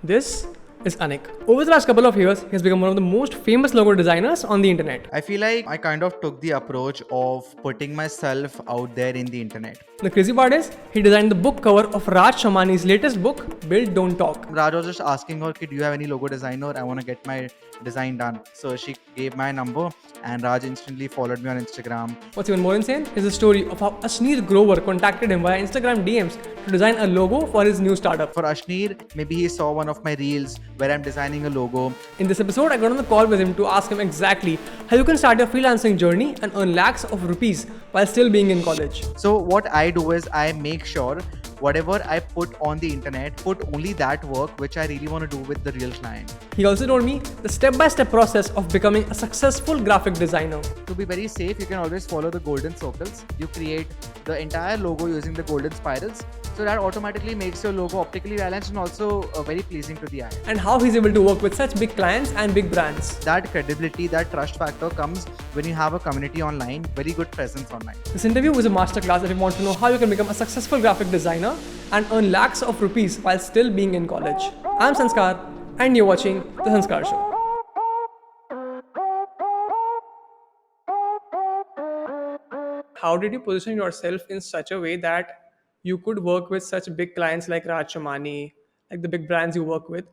This is Anik. Over the last couple of years, he has become one of the most famous logo designers on the internet. I feel like I kind of took the approach of putting myself out there in the internet. The crazy part is, he designed the book cover of Raj Shamani's latest book, Build Don't Talk. Raj was just asking her, do you have any logo designer? I want to get my design done. So she gave my number and Raj instantly followed me on Instagram. What's even more insane is the story of how Ashneer Grover contacted him via Instagram DMs to design a logo for his new startup. For Ashneer, maybe he saw one of my reels where I'm designing a logo. In this episode, I got on the call with him to ask him exactly how you can start your freelancing journey and earn lakhs of rupees while still being in college. So what I do is I make sure whatever I put on the internet, put only that work which I really want to do with the real client. He also told me the step-by-step process of becoming a successful graphic designer. To be very safe, you can always follow the golden circles. You create the entire logo using the golden spirals. So that automatically makes your logo optically balanced and also very pleasing to the eye. And how he's able to work with such big clients and big brands. That credibility, that trust factor comes when you have a community online, very good presence online. This interview is a masterclass if you want to know how you can become a successful graphic designer and earn lakhs of rupees while still being in college. I'm Sanskar and you're watching The Sanskar Show. How did you position yourself in such a way that you could work with such big clients like Raj Shamani, like the big brands you work with?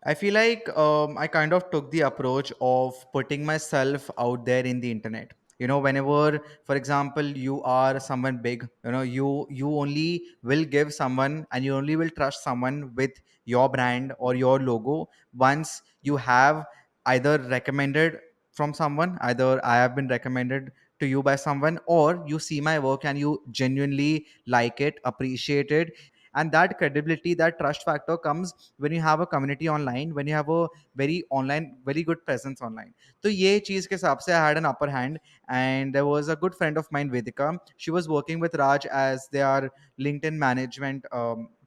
I feel like I kind of took the approach of putting myself out there in the internet. Whenever, for example, you are someone big, you only will give someone and you only will trust someone with your brand or your logo once you have either recommended from someone, either I have been recommended to you by someone, or you see my work and you genuinely like it, appreciate it. And that credibility, that trust factor comes when you have a community online, when you have a very online, very good presence online. So ye cheez ke hisab se I had an upper hand. And there was a good friend of mine, Vedika. She was working with Raj as their LinkedIn management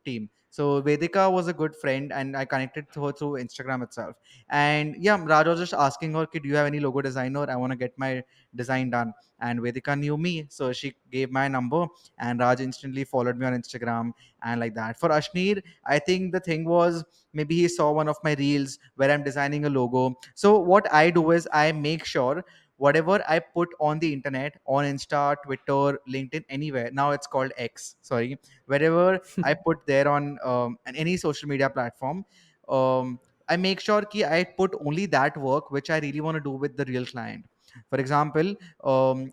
team. So Vedika was a good friend and I connected to her through Instagram itself. And yeah, Raj was just asking her, do you have any logo designer? I want to get my design done. And Vedika knew me, so she gave my number and Raj instantly followed me on Instagram and like that. For Ashneer, I think the thing was maybe he saw one of my reels where I'm designing a logo. So what I do is I make sure whatever I put on the internet, on Insta, Twitter, LinkedIn, anywhere. Now it's called X. Sorry, wherever I put there on any social media platform. I make sure ki I put only that work which I really want to do with the real client. For example,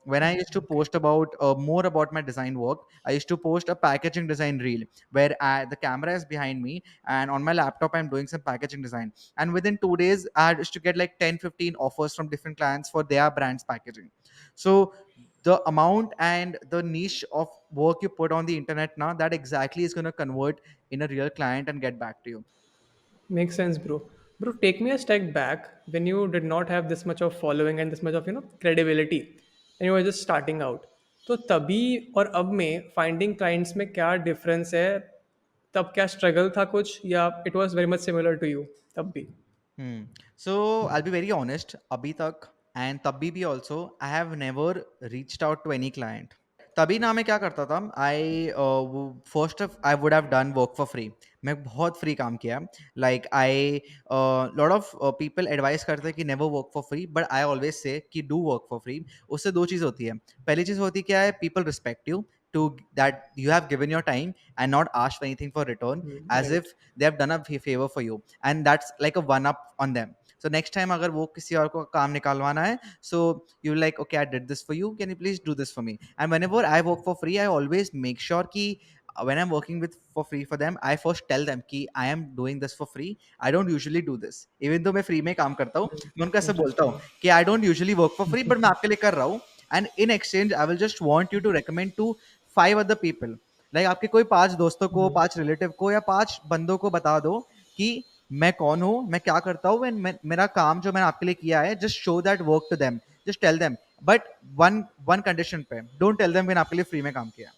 when I used to post about more about my design work, I used to post a packaging design reel where the camera is behind me and on my laptop I'm doing some packaging design. And within 2 days, I used to get like 10, 15 offers from different clients for their brand's packaging. So the amount and the niche of work you put on the internet now, that exactly is going to convert in a real client and get back to you. Makes sense, bro. Bro, take me a step back when you did not have this much of following and this much of credibility and you were just starting out. तो तभी और अब में finding clients में क्या difference है? तब क्या स्ट्रगल था कुछ या it was very much similar to you तब भी? Hmm. So I'll be very honest. Abhi tak and tabhi bhi also, I have never reached out to any client. तभी ना मैं क्या करता था, I first I would have done work for free. मैं बहुत फ्री काम किया. Like I lot of people advise करते हैं कि never work for free, but I always say कि डू वर्क फॉर फ्री. उससे दो चीज़ होती है. पहली चीज़ होती क्या है, people respect you to that you have given your time and not asked for anything for return, as right. if they have done a favor for you, and that's like a one up on them. So next time अगर वो किसी और को काम निकालवाना है, so you like, okay, I did this for you, can you please do this for me? And whenever I work for free, I always make sure कि when I'm working with for free for them, I first tell them कि I am doing this for free. I don't usually do this, even though मैं free में काम करता हूँ. मैं उनको ऐसे बोलता हूँ कि I don't usually work for free, but मैं आपके लिए कर रहा हूँ. And in exchange, I will just want you to recommend to 5 other people. Like आपके कोई 5 दोस्तों को, 5 रिलेटिव को या 5 बंदों को बता दो कि मैं कौन हूँ, मैं क्या करता हूँ, मेरा काम जो मैंने आपके लिए किया है, just show that work to them, just tell them. But one one condition पे, डोंट टेल देम मैंने आपके लिए फ्री में काम किया.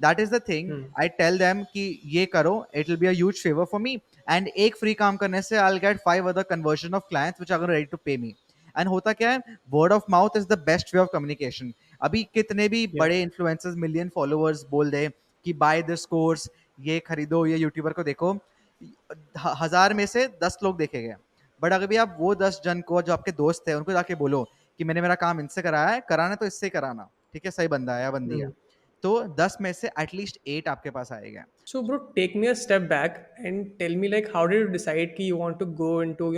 That is the thing. I tell them कि ये करो, it will be a huge favour for me. And एक फ्री काम करने से I will get 5 other conversion of clients which are ready to pay me. And होता क्या है, word of mouth is the best way of communication. अभी कितने भी बड़े इन्फ्लुएंसर्स, मिलियन फॉलोअर्स बोल दे कि बाय दिस कोर्स, ये खरीदो, ये यूट्यूबर को देखो, हजार में से 10 लोग देखे गए। बट अगर भी आप वो 10 जन को जो आपके दोस्त है उनको जाके बोलो कि मैंने मेरा काम इनसे कराया है, कराना है तो इससे कराना, ठीक है, सही बंदा है या बंदी है, Hmm. तो 10 में से एटलीस्ट 8 आपके पास आएगा। So, bro, take me a step back and tell me like how did you decide that you want to go into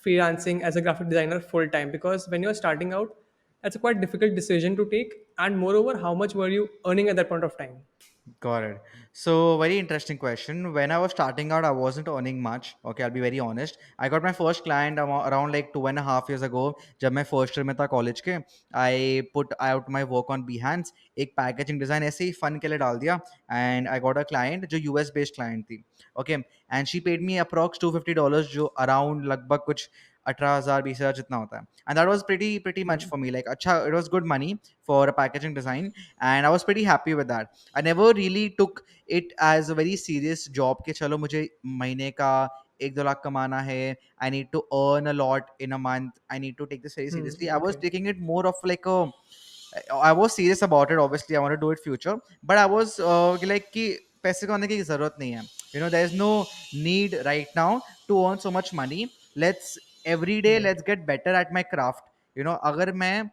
freelancing as a graphic designer full time? Because when you're starting out, that's a quite difficult decision to take. And moreover, how much were you earning at that point of time? Got it. So, very interesting question. When I was starting out, I wasn't earning much. Okay, I'll be very honest. I got my first client around like 2.5 years ago. जब मैं first year में था college के, I put out my work on Behance. एक packaging design ऐसे ही fun के लिए डाल दिया, and I got a client जो US based client थी. Okay, and she paid me approx $250 जो around लगभग कुछ 18,000 20,000 जितना होता है. And that was pretty much for me. Like अच्छा, it was good money for a packaging design, and I was pretty happy with that. I never really took it as a very serious job कि चलो मुझे महीने का 1-2 लाख कमाना है. I need to earn a lot in a month. I need to take this very Hmm. seriously. I was Okay. taking it more of like a, I was serious about it. Obviously, I want to do it future, but I was like कि पैसे कमाने की जरूरत नहीं है. There is no need right now to earn so much money. Let's every day Right. let's get better at my craft. अगर मैं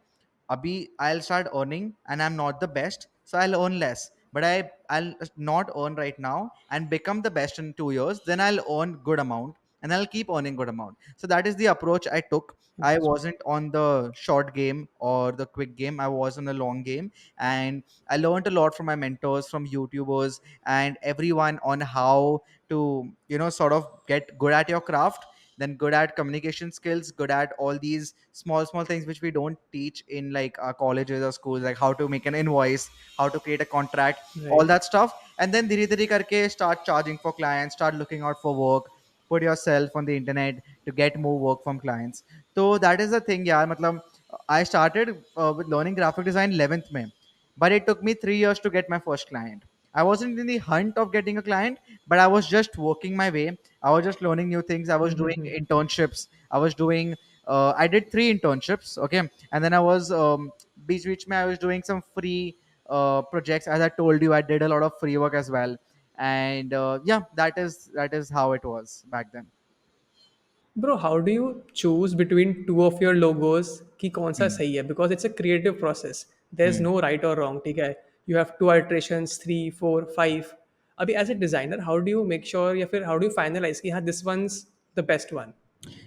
अभी I'll start earning and I'm not the best, so I'll earn less. But I'll not earn right now and become the best in 2 years. Then I'll earn good amount and I'll keep earning good amount. So that is the approach I took. I Interesting. wasn't on the short game or the quick game. I was on the long game, and I learned a lot from my mentors, from YouTubers, and everyone on how to sort of get good at your craft, then good at communication skills, good at all these small things which we don't teach in like our colleges or schools, like how to make an invoice, how to create a contract, all Right. that stuff. And then dhire dhire karke start charging for clients, start looking out for work, put yourself on the internet to get more work from clients. So that is the thing, yeah. Matlab, I started with learning graphic design 11th May, but it took me 3 years to get my first client. I wasn't in the hunt of getting a client, but I was just working my way. I was just learning new things. I was doing internships. I was doing. I did 3 internships. Okay, and then I was which I was doing some free projects. As I told you, I did a lot of free work as well. And yeah, that is how it was back then. Bro, how do you choose between two of your logos कि कौन सा Hmm. सही है? Because it's a creative process. There's Hmm. no right or wrong, ठीक है? You have two iterations, three, four, five. अभी as a designer, how do you make sure या फिर how do you finalize कि हाँ this one's the best one?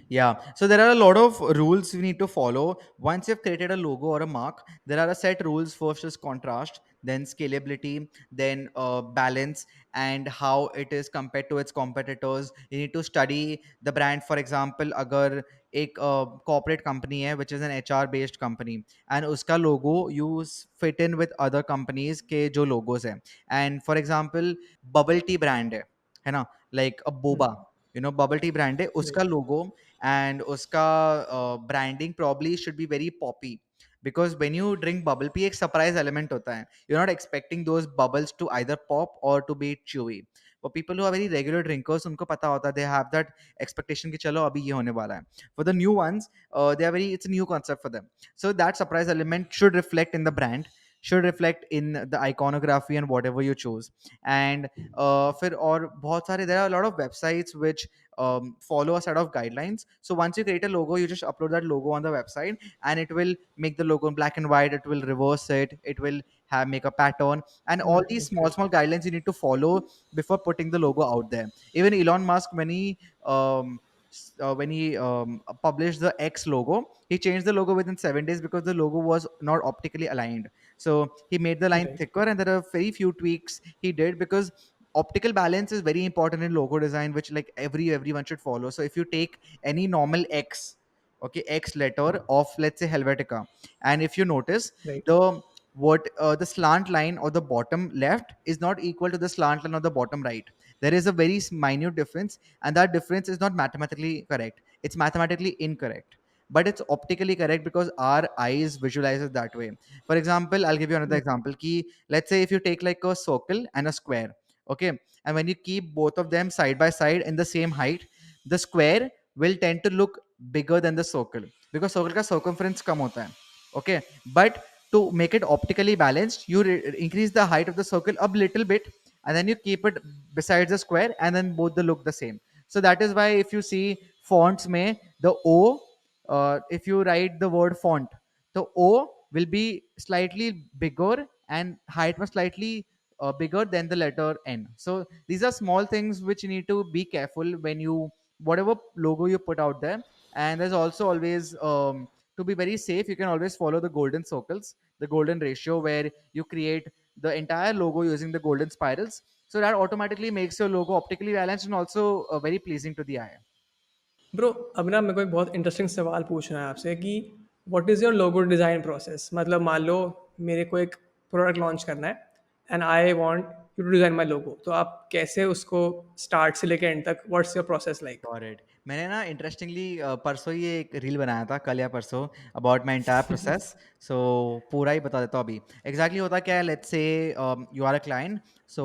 Yeah, so there are a lot of rules we need to follow. Once you've created a logo or a mark, there are a set rules. First is contrast, then scalability, then balance, and how it is compared to its competitors. You need to study the brand. For example, अगर एक corporate company है, which is an HR based company, and उसका logo you fit in with other companies के जो logos हैं. And for example, bubble tea brand है ना, like a boba. Bubble tea brand है, Right. उसका logo and uska branding probably should be very poppy, because when you drink bubble tea एक surprise element होता है. You're not expecting those bubbles to either pop or to be chewy. For people who are very regular drinkers, उनको पता होता है, they have that expectation कि चलो अभी ये होने वाला है. For the new ones, they are very, it's a new concept for them. So that surprise element should reflect in the brand, should reflect in the iconography and whatever you choose. And फिर और बहुत सारे, there are a lot of websites which follow a set of guidelines. So once you create a logo, you just upload that logo on the website, and it will make the logo in black and white. It will reverse it. It will have make a pattern, and all these small Okay. small guidelines you need to follow before putting the logo out there. Even Elon Musk, um, when he published the X logo, he changed the logo within 7 days because the logo was not optically aligned. So he made the line Right. thicker, and there are very few tweaks he did, because optical balance is very important in logo design, which like everyone should follow. So if you take any normal X, okay, X letter of, let's say, Helvetica, and if you notice, Right. the slant line or the bottom left is not equal to the slant line or the bottom right. There is a very minute difference, and that difference is not mathematically correct, it's mathematically incorrect, but it's optically correct because our eyes visualizes that way. For example, I'll give you another example key. Let's say if you take like a circle and a square, okay, and when you keep both of them side by side in the same height, the square will tend to look bigger than the circle, because circle का circumference कम होता है. Okay, but to make it optically balanced, you increase the height of the circle a little bit, and then you keep it besides the square, and then both the look the same. So that is why if you see fonts में the O, if you write the word font, the O will be slightly bigger and height was slightly bigger than the letter N. So these are small things which you need to be careful when you, whatever logo you put out there. And there's also always to be very safe, you can always follow the golden circles, the golden ratio, where you create the entire logo using the golden spirals. So that automatically makes your logo optically balanced and also very pleasing to the eye. Bro अब ना मेरे को एक बहुत interesting सवाल पूछना है आपसे कि what is your logo design process. मतलब मान लो मेरे को एक प्रोडक्ट लॉन्च करना है and I want you to design my logo, तो आप कैसे उसको स्टार्ट से लेकर एंड तक, what's your process like? Got it. मैंने ना इंटरेस्टिंगली परसों ही एक रील बनाया था, कल या परसों, अबाउट माई एंटायर प्रोसेस। सो पूरा ही बता देता हूँ अभी। एग्जैक्टली होता क्या है, let's say you are a client. So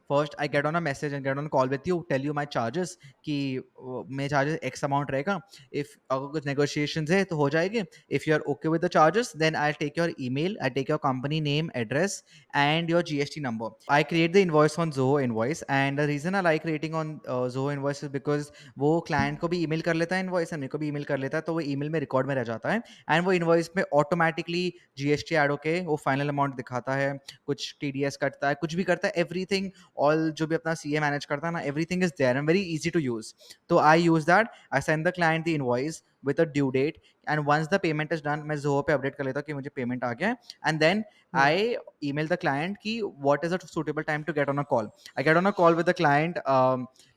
first I get on a message and get on call with you, tell you my charges कि मेरे चार्जेस एक्स अमाउंट रहेगा। इफ अगर कुछ नेगोशिएशन है तो हो जाएगी। If you are okay with the charges then I take your email, I take your company name, address and your GST number. I create the invoice on Zoho Invoice, and the reason I like creating on Zoho Invoice is because वो client को भी email कर लेता है invoice, मेरे को भी email कर लेता है, तो वो ईमेल में रिकॉर्ड में रह जाता है। एंड वो इनवॉइस में ऑटोमेटिकली जीएसटी ऐड होके वो फाइनल अमाउंट दिखाता है, कुछ टीडीएस कटता है, कुछ भी करता है, एवरीथिंग, ऑल जो भी अपना सीए मैनेज करता है ना, everything is there and very easy to use. तो I use that, I send the client the invoice with a due date, and once the payment is done मैं जोहो पे update कर लेता हूँ कि मुझे पेमेंट आ गया है। And then I email the client ki what is a suitable time to get on a call. I get on a call with the client.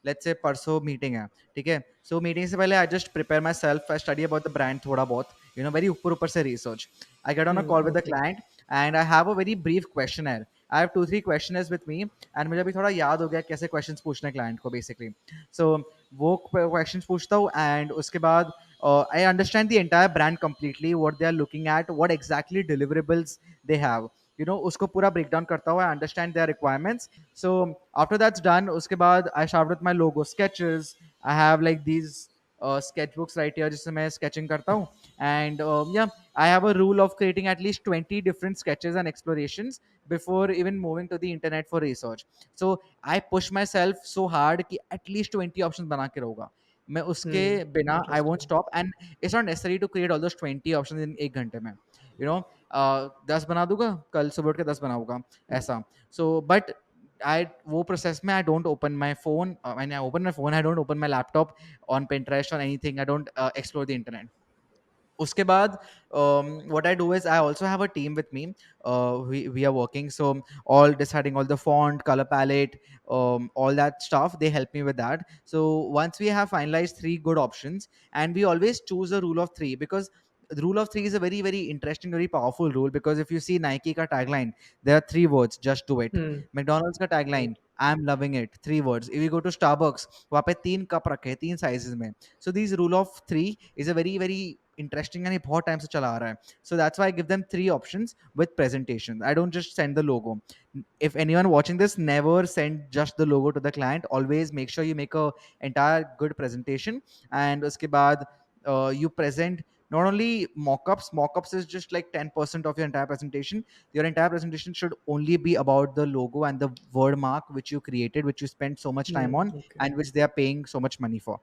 Let's say परसों मीटिंग है, ठीक है। सो मीटिंग से पहले I just prepare my self, I study about the brand थोड़ा बहुत, you know, very ऊपर ऊपर से research. I get on a call with the okay. Client and I have a very brief question. I have 2-3 question with me, and मुझे अभी थोड़ा याद हो गया कैसे क्वेश्चन पूछने क्लाइंट को बेसिकली। सो वो क्वेश्चन पूछता हूँ एंड उसके बाद I understand the entire brand completely, what they are looking at, what exactly deliverables they have, you know, उसको पूरा break down करता हूँ, I understand their requirements. So after that's done, उसके बाद I start with my logo sketches. I have like these sketchbooks right here जिससे मैं sketching करता हूँ। And yeah, I have a rule of creating at least 20 different sketches and explorations before even moving to the internet for research. So I push myself so hard कि at least 20 options बना के रहूँगा मैं, उसके बिना I won't interesting. Stop. And it's not necessary to create all those 20 options in 1 घंटे में, you know. 10 बना दूंगा, कल सुबह उठ के 10 बनाऊंगा, ऐसा। सो बट आई वो प्रोसेस में I don't open my phone, I open my phone, I don't open my laptop on Pinterest or anything, I don't explore the internet. उसके बाद what I do is I also have a team with me. We are working, so all deciding all the font, color palette, all that stuff. They help me with that. So once we have finalized 3 good options, and we always choose a rule of 3, because the rule of 3 is a very very interesting, very powerful rule. Because if you see Nike ka tagline, there are 3 words: just do it. McDonald's का tagline, I'm loving it, 3 words. If you go to Starbucks, वहाँ पे 3 cup रखे हैं 3 sizes में. So these rule of 3 is a very very interesting, and ये बहुत time से चला आ रहा है. So that's why I give them 3 options with presentation. I don't just send the logo. If anyone watching this, never send just the logo to the client. Always make sure you make a entire good presentation, and उसके बाद you present not only mockups. Mockups is just like 10% of your entire presentation. Your entire presentation should only be about the logo and the word mark which you created, which you spent so much time on, okay. and which they are paying so much money for.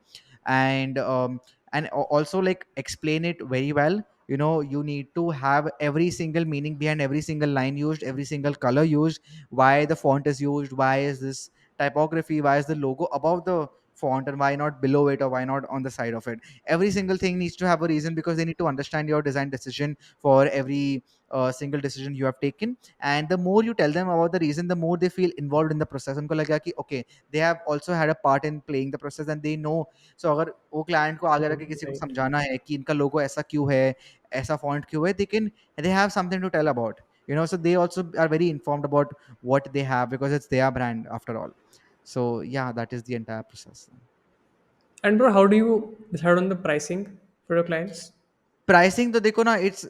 And also like explain it very well. You know, you need to have every single meaning behind every single line used, every single color used, why the font is used, why is this typography, why is the logo above the font, and why not below it, or why not on the side of it. Every single thing needs to have a reason, because they need to understand your design decision for every single decision you have taken. And the more you tell them about the reason, the more they feel involved in the process. उनको लगेगा कि okay, they have also had a part in playing the process, and they know. So अगर वो client को आगे रख के किसी को राइट। समझाना है कि इनका लोगो ऐसा क्यों है, ऐसा फॉन्ट क्यों है, they have something to tell about, you know. So they also are very informed about what they have, because it's their brand after all. So yeah, that is the entire process. And bro how do you decide on the pricing for your clients? Pricing तो देखो ना, it's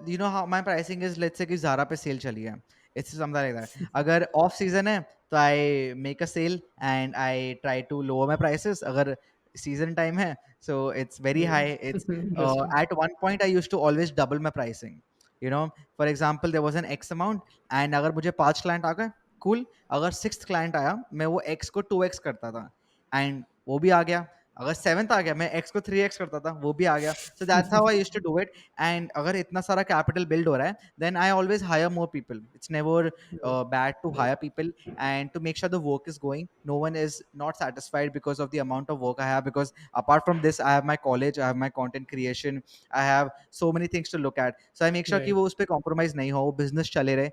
you know how my pricing is, let's say कि Zara पे sale चली है, it's something like that. अगर off season है तो I make a sale and I try to lower my prices. अगर सीजन टाइम है, so it's very high. It's interesting. At one point I used to always double my pricing, you know. For example there was an X amount, and अगर मुझे 5 client आ गए, cool. अगर 6th client आया, मैं वो x को 2x करता था, एंड वो भी आ गया। अगर 7th आ गया, मैं x को 3x करता था, वो भी आ गया। So that's how I used to do it. And अगर इतना सारा कैपिटल बिल्ड हो रहा है, then I always hire more people. It's never Right. bad to Right. hire people and to make sure the work is going. No one is not satisfied because of the amount of work I have, because apart from this I have my college, I have my content creation, I have so many things to look at. So I make sure कि Right. वो उस पे compromise नहीं हो, वो business चले रहे।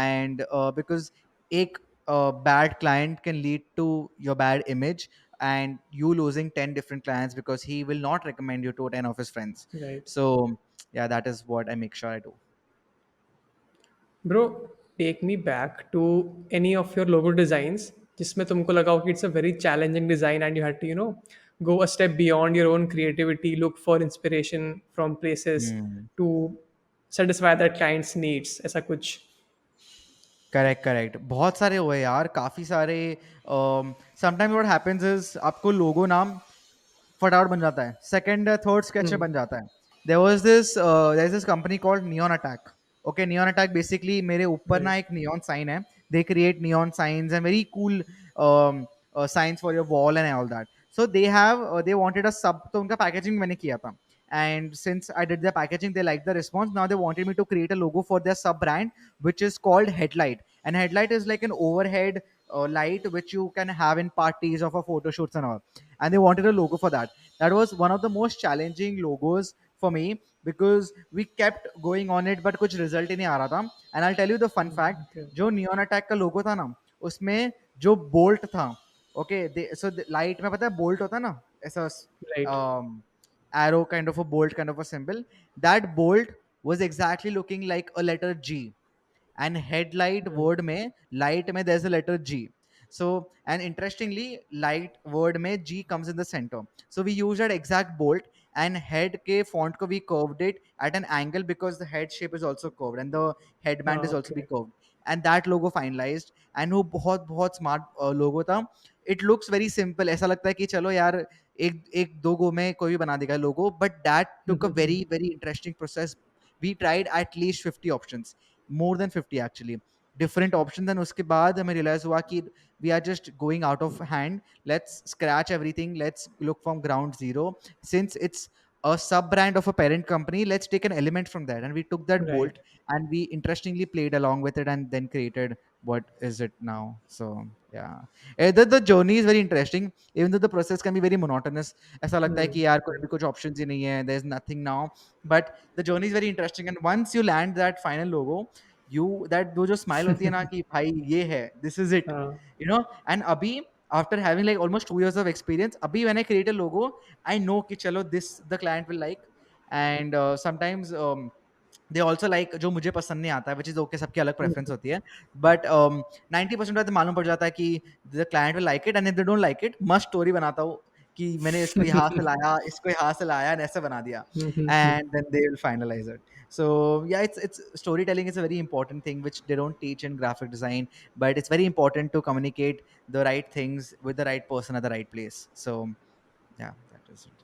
And because एक bad client can lead to your bad image, and you losing 10 different clients because he will not recommend you to 10 of his friends. Right. So yeah, that is what I make sure I do. Bro, take me back to any of your logo designs जिसमें तुमको लगा हो कि it's a very challenging design and you had to, go a step beyond your own creativity, look for inspiration from places Hmm. to satisfy that client's needs, ऐसा कुछ? Correct, correct. बहुत सारे हुए यार, काफ़ी सारे। समटाइम्स व्हाट हैपेंस इज़ आपको लोगो नाम फटाफट बन जाता है, सेकंड थर्ड स्केच में Hmm. बन जाता है। There is this company called Neon Attack. Okay, Neon Attack basically मेरे ऊपर Right. ना एक नियॉन साइन है। They create neon signs and very cool signs for your wall and all that. So they wanted a sub, तो उनका packaging मैंने किया था। And since I did the packaging, they liked the response. Now they wanted me to create a logo for their sub brand, which is called Headlight. And Headlight is like an overhead light which you can have in parties or for photo shoots and all. And they wanted a logo for that. That was one of the most challenging logos for me, because we kept going on it but कुछ result ही नहीं आ रहा था। And I'll tell you the fun fact, Okay. जो neon attack का लोगो था ना, उसमें जो बोल्ट था, ओके, सो लाइट में पता है बोल्ट होता है ना, ऐसा Right. arrow kind of a bolt kind of a symbol, that bolt was exactly looking like a letter G. And headlight word में light में there's a letter G. So, and interestingly, light word में G comes in the center. So we use that exact bolt, and head के font को we curved it at an angle because the head shape is also curved and the headband is also be Okay. curved. And that logo finalized, and वो बहुत बहुत smart logo था। It looks very simple, ऐसा लगता है कि चलो यार एक एक दो गो में कोई भी बना देगा लोगो, but that took a very very interesting process. We tried at least 50 options, more than 50 actually, different options, and उसके बाद हमें realize हुआ कि we are just going out of hand. Let's scratch everything, let's look from ground zero. Since it's a sub brand of a parent company, let's take an element from that, and we took that bolt, Right. and we interestingly played along with it and then created what is it now. So yeah, the journey is very interesting, even though the process can be very monotonous. ऐसा लगता है Hmm. कि यार कोई Right. भी कुछ options ही नहीं है, there's nothing now. But the journey is very interesting, and once you land that final logo, you that वो जो smile होती है ना कि भाई ये है, this is it, Uh, and अभी after having like almost 2 years of experience, abhi when I create a logo, I know कि चलो this the client will like. And sometimes they also like जो मुझे पसंद नहीं आता है, which is okay, सबकी अलग preference होती है, but 90% बाद मालूम पड़ जाता है कि the client will like it, and if they don't like it, मस्त story बनाता हूँ कि मैंने इसको यहाँ से लाया, इसको यहाँ से लाया, and ऐसे बना दिया, and then they will finalize it. So yeah, it's storytelling is a very important thing which they don't teach in graphic design, but it's very important to communicate the right things with the right person at the right place. So yeah, that is it.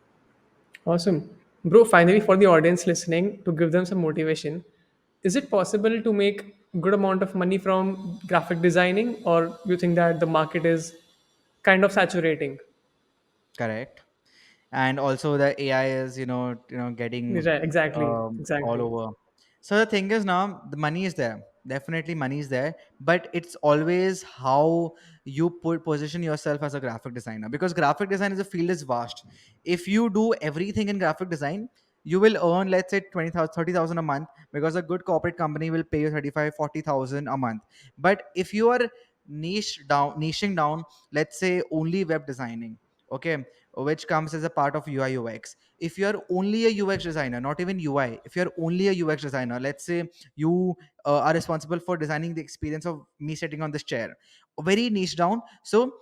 Awesome. Bro, finally, for the audience listening, to give them some motivation, is it possible to make good amount of money from graphic designing, or you think that the market is kind of saturating? Correct. And also the AI is getting Right, exactly, all exactly. over. So the thing is, now the money is there, definitely money is there, but it's always how you position yourself as a graphic designer, because graphic design as a field is vast. If you do everything in graphic design, you will earn, let's say, 20,000 30,000 a month, because a good corporate company will pay you 35 40,000 a month. But if you are niching down, let's say only web designing, okay, which comes as a part of UI UX. If you're only a UX designer, not even UI, if you're only a UX designer, let's say you are responsible for designing the experience of me sitting on this chair, very niche down. So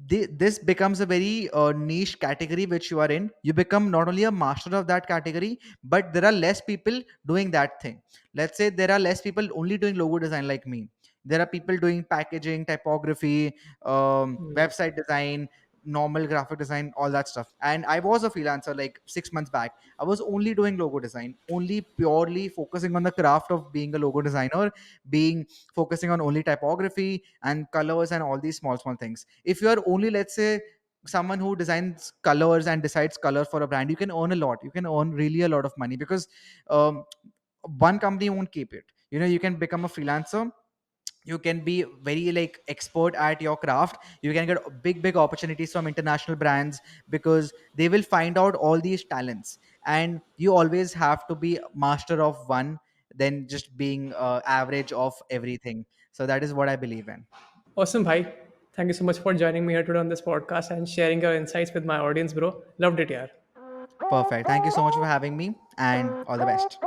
this becomes a very niche category which you are in. You become not only a master of that category, but there are less people doing that thing. Let's say there are less people only doing logo design like me. There are people doing packaging, typography, Mm. website design, normal graphic design, all that stuff. And I was a freelancer like 6 months back. I was only doing logo design, only purely focusing on the craft of being a logo designer, being focusing on only typography and colors and all these small things. If you are only, let's say, someone who designs colors and decides color for a brand, you can earn a lot. You can earn really a lot of money, because um, one company won't keep it. You can become a freelancer. You can be very like expert at your craft. You can get big opportunities from international brands, because they will find out all these talents. And you always have to be master of one, than just being average of everything. So that is what I believe in. Awesome, bhai. Thank you so much for joining me here today on this podcast and sharing your insights with my audience, bro. Loved it, yaar. Perfect. Thank you so much for having me, and all the best.